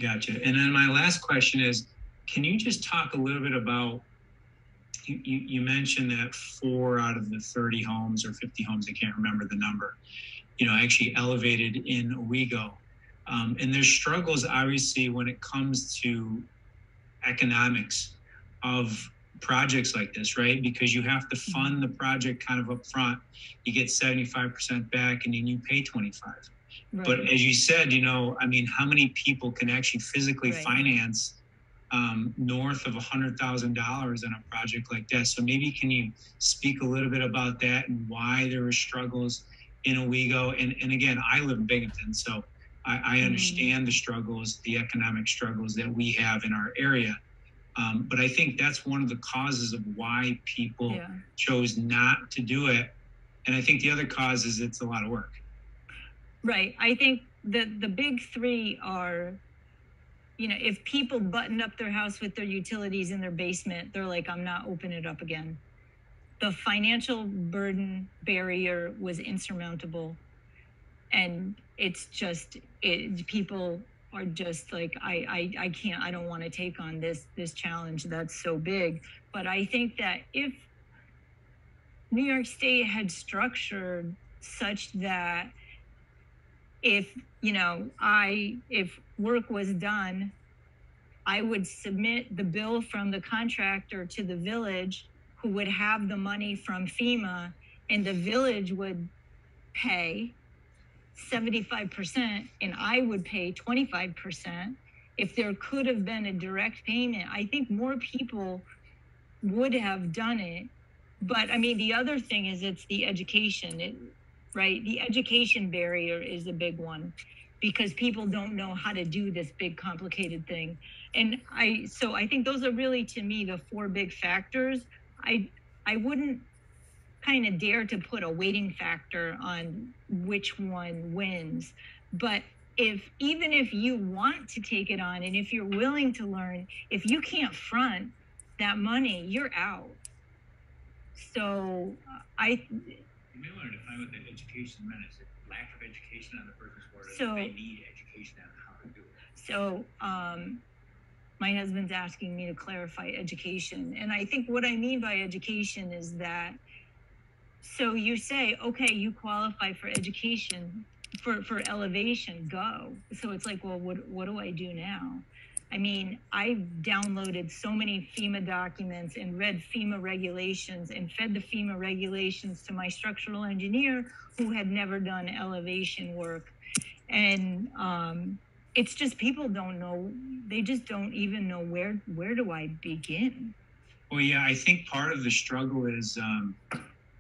Gotcha. And then my last question is, can you just talk a little bit about, you mentioned that 4 out of the 30 homes or 50 homes, I can't remember the number, actually elevated in Owego. And there's struggles, obviously, when it comes to economics of projects like this, right? Because you have to fund the project kind of up front. You get 75% back and then you pay 25. Right. But as you said, how many people can actually physically finance north of $100,000 on a project like that? So maybe can you speak a little bit about that and why there were struggles in Owego? And again, I live in Binghamton, so I understand the struggles, the economic struggles that we have in our area. But I think that's one of the causes of why people chose not to do it. And I think the other cause is it's a lot of work. Right. I think the big three are, if people button up their house with their utilities in their basement, they're like, I'm not opening it up again. The financial burden barrier was insurmountable. And it's just, people are just like, I can't, I don't want to take on this challenge that's so big. But I think that if New York State had structured such that if work was done, I would submit the bill from the contractor to the village, who would have the money from FEMA, and the village would pay 75% and I would pay 25%. If there could have been a direct payment, I think more people would have done it. But I mean, the other thing is it's the education, right? The education barrier is a big one because people don't know how to do this big complicated thing. And so I think those are really, to me, the 4 big factors. I wouldn't kind of dare to put a weighting factor on which one wins, but even if you want to take it on and if you're willing to learn, if you can't front that money, you're out. So you may want to define what the education meant. Is it lack of education on the person's part? So they need education on how to do it. So my husband's asking me to clarify education, and I think what I mean by education is that, so you say, okay, you qualify for education, for elevation, go. So it's like, well, what do I do now? I mean, I've downloaded so many FEMA documents and read FEMA regulations and fed the FEMA regulations to my structural engineer who had never done elevation work. And it's just, people don't know, they just don't even know where do I begin? Well, yeah, I think part of the struggle is,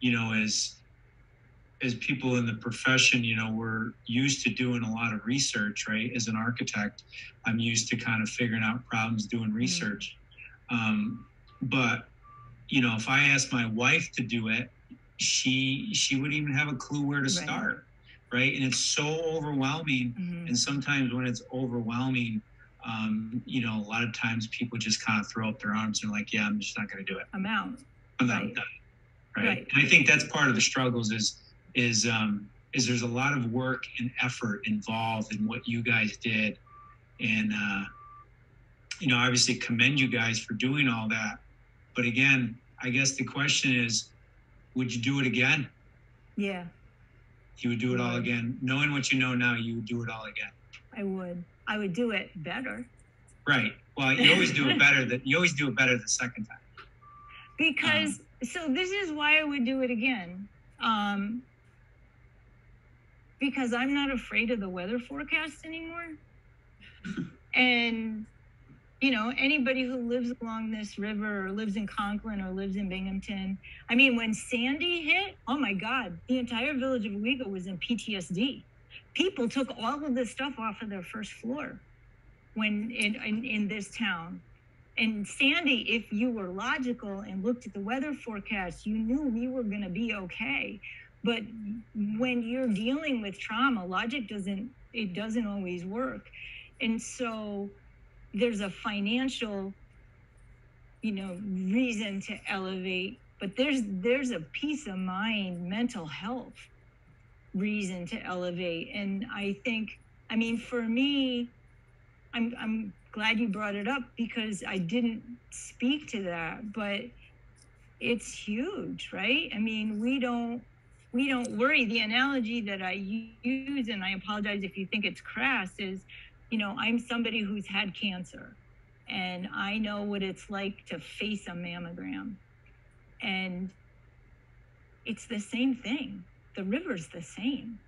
you know, as people in the profession, you know, we're used to doing a lot of research, right? As an architect, I'm used to kind of figuring out problems doing research. But, you know, if I asked my wife to do it, she wouldn't even have a clue where to start, right? And it's so overwhelming. And sometimes when it's overwhelming, you know, a lot of times people just kind of throw up their arms and like, yeah, I'm just not going to do it. I'm out. I'm done. Right. And I think that's part of the struggles is there's a lot of work and effort involved in what you guys did. And, you know, obviously commend you guys for doing all that. But again, I guess the question is, would you do it again? Yeah. You would do it all again. Knowing what you know now, you would do it all again. I would do it better. Right. Well, you always do it better. You always do it better the second time. Because, so this is why I would do it again. Because I'm not afraid of the weather forecast anymore. And, you know, anybody who lives along this river or lives in Conklin or lives in Binghamton, I mean, when Sandy hit, oh my God, the entire village of Owego was in PTSD. People took all of this stuff off of their first floor when in this town. And Sandy, if you were logical and looked at the weather forecast, you knew we were going to be okay. But when you're dealing with trauma, logic doesn't always work. And so there's a financial, you know, reason to elevate, but there's a peace of mind, mental health reason to elevate. And I think, I mean, for me, I'm glad you brought it up because I didn't speak to that, but it's huge, right? I mean, we don't worry. The analogy that I use, and I apologize if you think it's crass, is, you know, I'm somebody who's had cancer and I know what it's like to face a mammogram. And it's the same thing. The river's the same.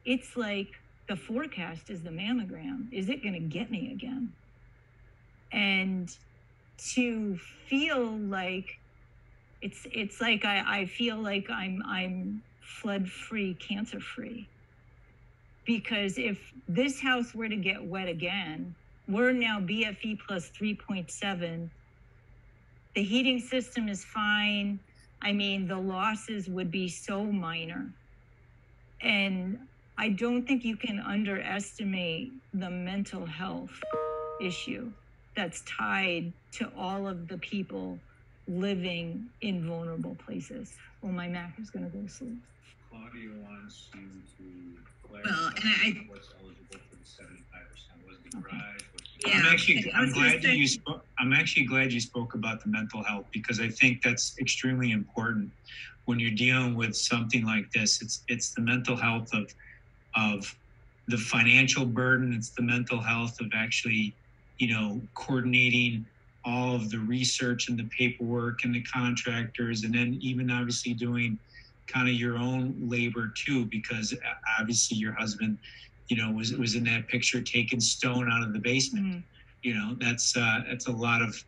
It's like the forecast is the mammogram. Is it going to get me again? And to feel like it's like I feel like I'm flood free, cancer free. Because if this house were to get wet again, we're now BFE plus 3.7. The heating system is fine. I mean, the losses would be so minor. And I don't think you can underestimate the mental health issue that's tied to all of the people living in vulnerable places. Well, my Mac is going to go to sleep. Claudia wants you to clarify what's eligible for the 75%. Was the garage? Yeah. I'm actually glad you spoke about the mental health because I think that's extremely important when you're dealing with something like this. It's the mental health of the financial burden. It's the mental health of actually, you know, coordinating all of the research and the paperwork and the contractors, and then even obviously doing kind of your own labor too, because obviously your husband, you know, was in that picture taking stone out of the basement. You know, that's a lot of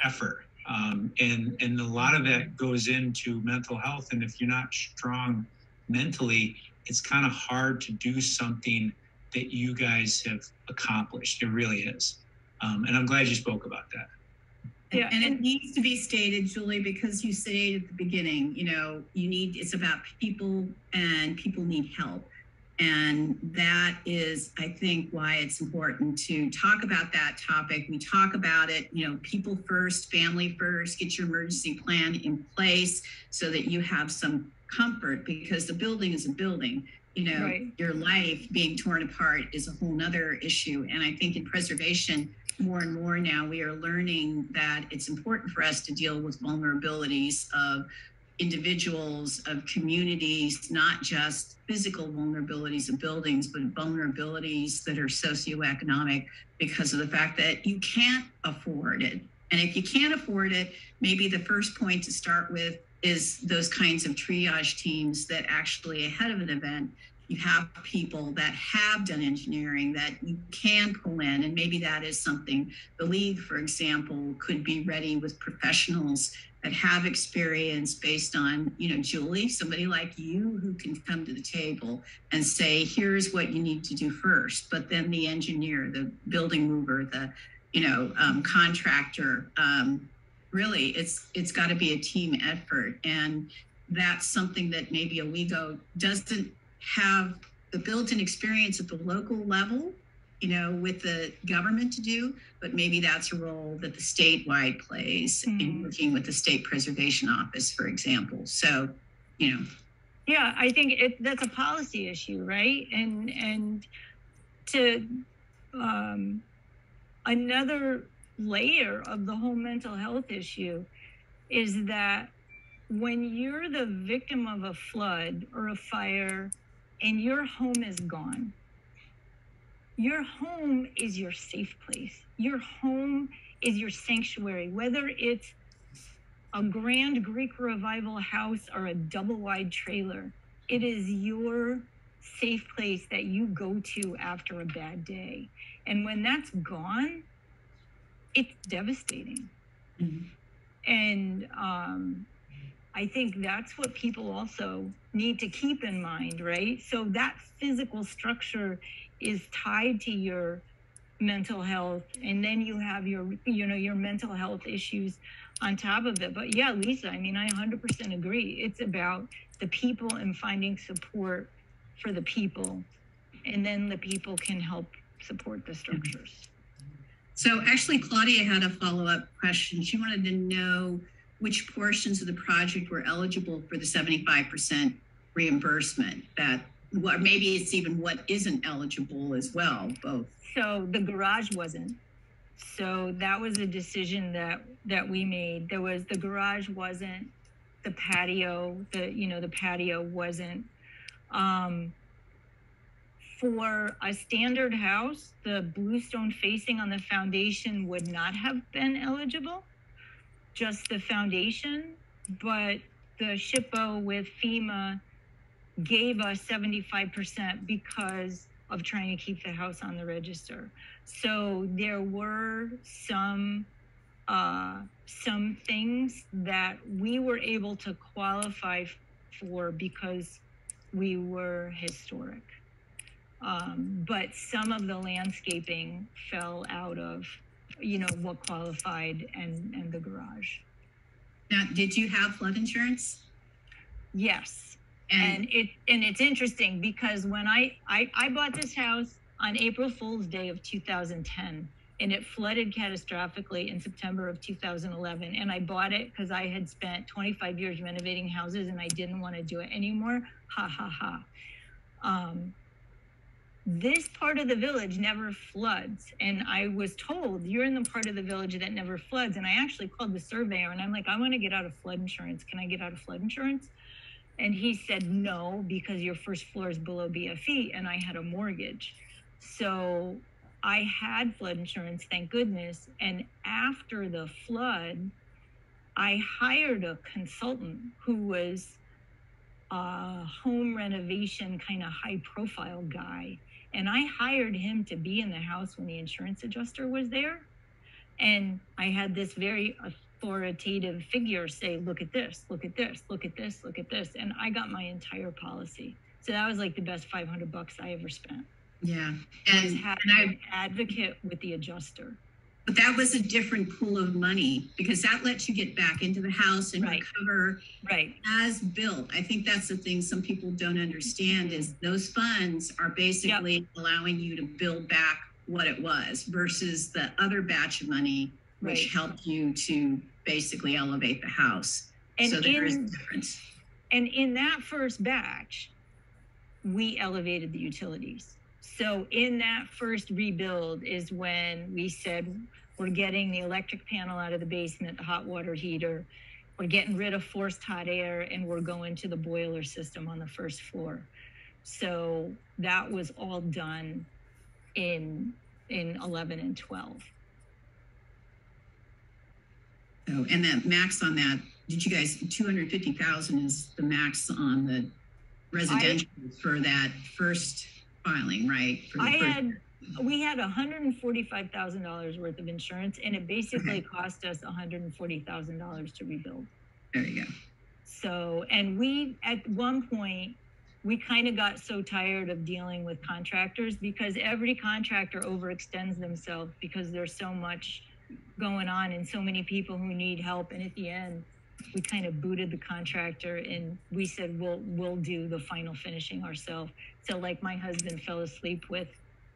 effort. And a lot of that goes into mental health. And if you're not strong mentally, it's kind of hard to do something that you guys have accomplished. It really is. And I'm glad you spoke about that. Yeah, and it needs to be stated, Julie, because you stated at the beginning, you know, it's about people and people need help. And that is, I think, why it's important to talk about that topic. We talk about it, people first, family first, get your emergency plan in place so that you have some comfort, because the building is a building. Right. Your life being torn apart is a whole nother issue. And I think in preservation, more and more now, we are learning that it's important for us to deal with vulnerabilities of individuals, of communities, not just physical vulnerabilities of buildings, but vulnerabilities that are socioeconomic because of the fact that you can't afford it. And if you can't afford it, maybe the first point to start with is those kinds of triage teams that actually ahead of an event, you have people that have done engineering that you can pull in. And maybe that is something the league, for example, could be ready with professionals that have experience based on, Julie, somebody like you who can come to the table and say, here's what you need to do first. But then the engineer, the building mover, the, contractor, really, it's got to be a team effort. And that's something that maybe Owego doesn't have the built-in experience at the local level, with the government to do, but maybe that's a role that the statewide plays in working with the State Preservation Office, for example. So, Yeah, I think that's a policy issue, right? And to another layer of the whole mental health issue is that when you're the victim of a flood or a fire and your home is gone, your home is your safe place. Your home is your sanctuary, whether it's a grand Greek revival house or a double wide trailer. It is your safe place that you go to after a bad day. And when that's gone, it's devastating. Mm-hmm. And I think that's what people also need to keep in mind, right? So that physical structure is tied to your mental health, and then you have your mental health issues on top of it. But yeah, Lisa, I 100% agree. It's about the people and finding support for the people, and then the people can help support the structures. So actually, Claudia had a follow-up question. She wanted to know which portions of the project were eligible for the 75% reimbursement, or maybe it's even what isn't eligible as well, both. So the garage wasn't. So that was a decision that we made. The garage wasn't, the patio, the patio wasn't. For a standard house, the bluestone facing on the foundation would not have been eligible, just the foundation, but the SHPO with FEMA gave us 75% because of trying to keep the house on the register. So there were some things that we were able to qualify for because we were historic. But some of the landscaping fell out of, what qualified and the garage. Now, did you have flood insurance? Yes. And it's interesting because when I bought this house on April Fool's Day of 2010, and it flooded catastrophically in September of 2011. And I bought it because I had spent 25 years renovating houses and I didn't want to do it anymore. Ha, ha, ha. This part of the village never floods. And I was told, you're in the part of the village that never floods. And I actually called the surveyor and I'm like, I want to get out of flood insurance. Can I get out of flood insurance? And he said, no, because your first floor is below BFE and I had a mortgage. So I had flood insurance, thank goodness. And after the flood, I hired a consultant who was a home renovation kind of high profile guy. And I hired him to be in the house when the insurance adjuster was there. And I had this very authoritative figure say, look at this, look at this, look at this, look at this. And I got my entire policy. So that was like the best $500 I ever spent. Yeah. And having an advocate with the adjuster. But that was a different pool of money because that lets you get back into the house and Right. recover Right. as built. I think that's the thing some people don't understand is those funds are basically allowing you to build back what it was versus the other batch of money, which Right. helped you to basically elevate the house. And So there is a difference. And in that first batch, we elevated the utilities. So in that first rebuild is when we said, we're getting the electric panel out of the basement, the hot water heater, we're getting rid of forced hot air, and we're going to the boiler system on the first floor. So that was all done in 11 and 12. So, and that max on that, did you guys, 250,000 is the max on the residential for that first filing, right? For the We had $145,000 worth of insurance, and it basically cost us $140,000 to rebuild. There you go. So, and we, at one point, we kind of got so tired of dealing with contractors because every contractor overextends themselves because there's so much going on and so many people who need help. And at the end, we kind of booted the contractor and we said, we'll do the final finishing ourselves. So like my husband fell asleep with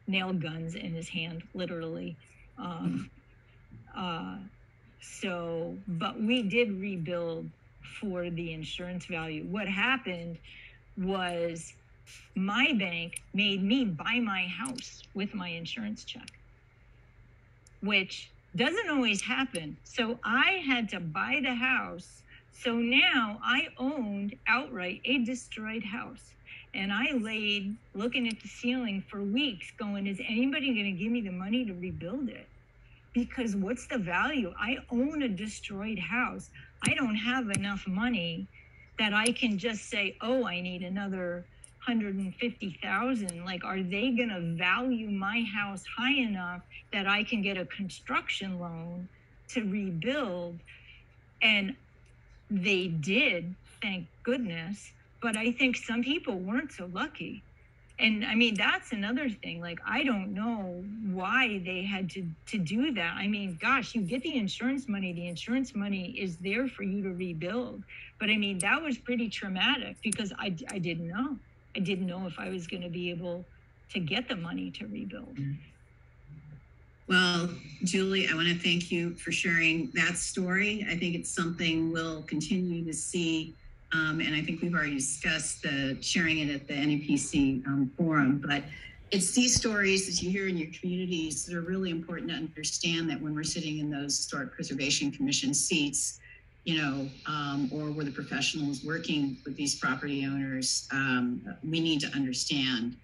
nail guns in his hand, literally. But we did rebuild for the insurance value. What happened was my bank made me buy my house with my insurance check, which doesn't always happen. So I had to buy the house. So now I owned outright a destroyed house. And I laid looking at the ceiling for weeks going, is anybody going to give me the money to rebuild it? Because what's the value? I own a destroyed house. I don't have enough money that I can just say, oh, I need another 150,000. Like, are they going to value my house high enough that I can get a construction loan to rebuild? And they did, thank goodness. But I think some people weren't so lucky. And I mean, that's another thing. Like, I don't know why they had to do that. I mean, gosh, you get the insurance money. The insurance money is there for you to rebuild. But I mean, that was pretty traumatic because I didn't know. I didn't know if I was going to be able to get the money to rebuild. Well, Julie, I want to thank you for sharing that story. I think it's something we'll continue to see. And I think we've already discussed sharing it at the NAPC forum, but it's these stories that you hear in your communities that are really important to understand that when we're sitting in those Historic Preservation Commission seats, you know, or we're the professionals working with these property owners, we need to understand